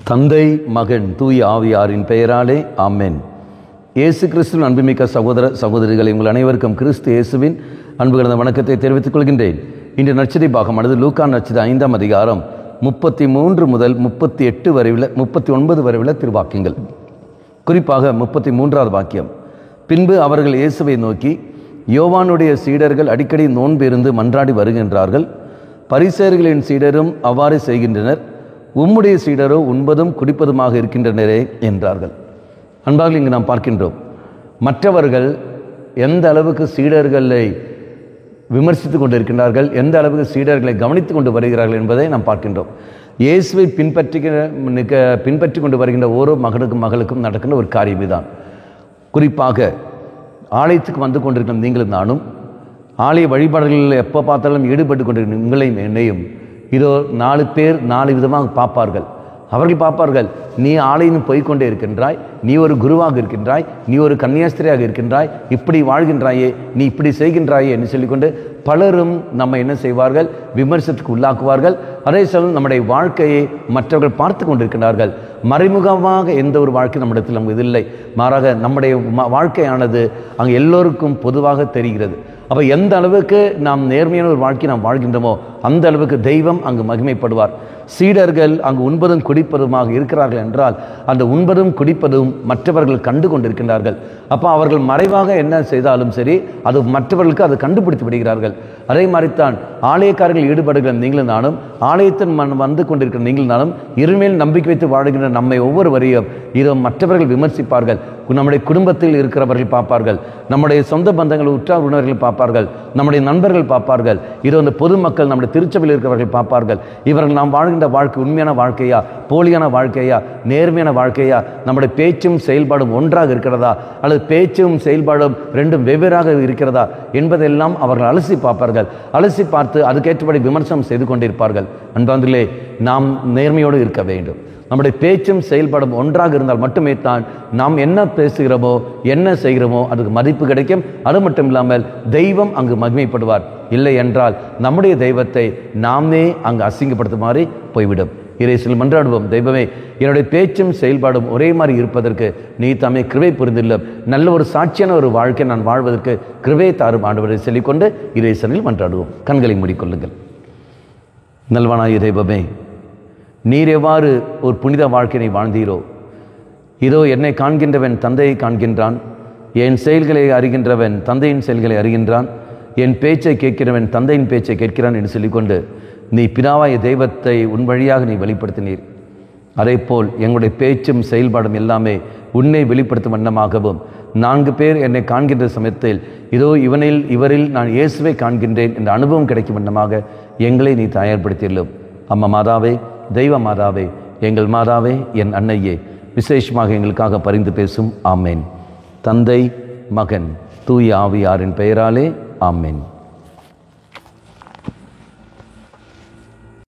தந்தை, மகன், தூய ஆவியாரின் பெயராலே ஆமென். இயேசு கிறிஸ்துவின் அன்புமிக்க சகோதர சகோதரிகளை உங்கள் அனைவருக்கும் கிறிஸ்து இயேசுவின் அன்பு கலந்த வணக்கத்தை தெரிவித்துக் கொள்கின்றேன். இன்று நற்செய்தி பாகமானது லூக்கா நற்செய்தி 5ஆம் அதிகாரம் 33 முதல் 39 வரை உள்ள திருவாக்கியங்கள். குறிப்பாக 33வது வாக்கியம். பின்பு அவர்கள் இயேசுவை நோக்கி, யோவானுடைய சீடர்கள் அடிக்கடி நோன்பு இருந்து மன்றாடி வருகின்றார்கள், பரிசேயர்களின் சீடரும் அவ்வாறு செய்கின்றனர், உம்முடைய சீடரோ உண்பதும் குடிப்பதுமாக இருக்கின்றனரே என்றார்கள். அன்பாக இங்கு நாம் பார்க்கின்றோம், மற்றவர்கள் எந்த அளவுக்கு சீடர்களை விமர்சித்து கொண்டு இருக்கின்றார்கள், எந்த அளவுக்கு சீடர்களை கவனித்து கொண்டு வருகிறார்கள் என்பதை நாம் பார்க்கின்றோம். இயேசுவை பின்பற்றி கொண்டு வருகின்ற ஒவ்வொரு மகளுக்கும் நடக்கின்ற ஒரு காரியம் இதுதான். குறிப்பாக ஆலயத்துக்கு வந்து கொண்டிருக்கிற நீங்களும் நானும் ஆலய வழிபாடுகளில் எப்போ பார்த்தாலும் ஈடுபட்டு கொண்டிருக்கிற உங்களையும் என்னையும் இதோ 4 பேர் 4 விதமாக பார்ப்பார்கள். அவர்கள் பார்ப்பார்கள், நீ ஆலயம் போய்கொண்டே இருக்கின்றாய், நீ ஒரு குருவாக இருக்கின்றாய், நீ ஒரு கன்னியாஸ்திரியாக இருக்கின்றாய், இப்படி வாழ்கின்றாயே, நீ இப்படி செய்கின்றாயே என்று சொல்லிக்கொண்டு பலரும் நம்ம என்ன செய்வார்கள், விமர்சனத்துக்கு உள்ளாக்குவார்கள். அதே சமயம் நம்முடைய வாழ்க்கையை மற்றவர்கள் பார்த்து கொண்டிருக்கிறார்கள். மறைமுகமாக எந்த ஒரு வாழ்க்கை நம்மிடத்தில் நமக்கு இதில்லை, மாறாக நம்முடைய வாழ்க்கையானது அங்கே எல்லோருக்கும் பொதுவாக தெரிகிறது. அப்போ எந்த அளவுக்கு நாம் நேர்மையான ஒரு வாழ்க்கை நாம் வாழ்கின்றோமோ அந்த அளவுக்கு தெய்வம் அங்கு மகிமைப்படுவார். சீடர்கள் அங்கு உண்பதும் குடிப்பதுமாக இருக்கிறார்கள் என்றால் அந்த உண்பதும் குடிப்பதும் மற்றவர்கள் கண்டு கொண்டிருக்கின்றார்கள். அப்போ அவர்கள் மறைவாக என்ன செய்தாலும் சரி, அது மற்றவர்களுக்கு அதை கண்டுபிடித்து விடுகிறார்கள். அதே மாதிரித்தான் ஆலயக்காரர்கள் ஈடுபடுகிற நீங்களும் நானும், ஆலயத்தின் வந்து கொண்டிருக்கிற நீங்களும் நானும் இருமேல் நம்பிக்கை வைத்து வாழ்கின்ற நம்மை ஒவ்வொருவரையும் இதோ மற்றவர்கள் விமர்சிப்பார்கள். நம்முடைய குடும்பத்தில் இருக்கிறவர்கள் பார்ப்பார்கள், நம்முடைய சொந்த பந்தங்கள் உற்றார் உறவினர்கள் பார்ப்பார்கள், நம்முடைய நண்பர்கள் பார்ப்பார்கள், இதோ அந்த பொதுமக்கள் நம்முடைய திருச்சபையில் இருக்கிறவர்கள் பார்ப்பார்கள். இவர்கள் நாம் வாழ்கின்ற வாழ்க்கை உண்மையான வாழ்க்கையா, போலியான வாழ்க்கையா, நேர்மையான வாழ்க்கையா, நம்முடைய பேச்சும் செயல்பாடும் ஒன்றாக இருக்கிறதா, அல்லது பேச்சும் செயல்பாடும் ரெண்டும் வெவ்வேறாக இருக்கிறதா என்பதெல்லாம் அவர்கள் அலசி பார்ப்பார்கள். அலசி பார்த்து அதுக்கேற்றபடி விமர்சனம் செய்து கொண்டிருப்பார்கள். அன்பார்ந்தவர்களே, நாம் நேர்மையோடு இருக்க வேண்டும். நம்முடைய பேச்சும் செயல்பாடும் ஒன்றாக இருந்தால் மட்டுமே தான் நாம் என்ன பேசுகிறோமோ என்ன செய்கிறோமோ அதுக்கு மதிப்பு கிடைக்கும். அது மட்டும் இல்லாமல் தெய்வம் அங்கு மகிமைப்படுவார். இல்லை என்றால் நம்முடைய தெய்வத்தை நாமே அங்கு அசிங்கப்படுத்துமாறு போய்விடும். இறைவனில் மன்றாடுவோம், தெய்வமே, என்னுடைய பேச்சும் செயல்பாடும் ஒரே மாதிரி இருப்பதற்கு நீ தாமே கிருபை புரிந்துள்ளோம். நல்ல ஒரு சாட்சியான ஒரு வாழ்க்கை நான் வாழ்வதற்கு கிருபை தாரும் ஆண்டவரை சொல்லிக்கொண்டு இறைவனில் மன்றாடுவோம். கண்களை மூடிக்கொள்ளுங்கள். நல்வானாய தெய்வமே, நீர் எவ்வாறு ஒரு புனித வாழ்க்கையை வாழ்ந்தீரோ, இதோ என்னை காண்கின்றவன் தந்தையை காண்கின்றான், என் செயல்களை அறிகின்றவன் தந்தையின் செயல்களை அறிகின்றான், என் பேச்சை கேட்கிறவன் தந்தையின் பேச்சை கேட்கிறான் என்று சொல்லிக்கொண்டு நீ பிதாவாய தெய்வத்தை உன் வழியாக நீ வெளிப்படுத்தினீர். அதே போல் எங்களுடைய பேச்சும் செயல்பாடும் எல்லாமே உன்னை வெளிப்படுத்தும் வண்ணமாகவும், 4 பேர் என்னை காண்கின்ற சமயத்தில் இதோ இவரில் நான் இயேசுவை காண்கின்றேன் என்ற அனுபவம் கிடைக்கும் வண்ணமாக எங்களை நீ தயார்படுத்தியுள்ளோம். அம்மா மாதாவே, தெய்வ மாதாவே, எங்கள் மாதாவே, என் அன்னையே, விசேஷமாக எங்களுக்காக பரிந்து பேசும். ஆமேன். தந்தை, மகன், தூய ஆவியாரின் பெயராலே ஆமேன்.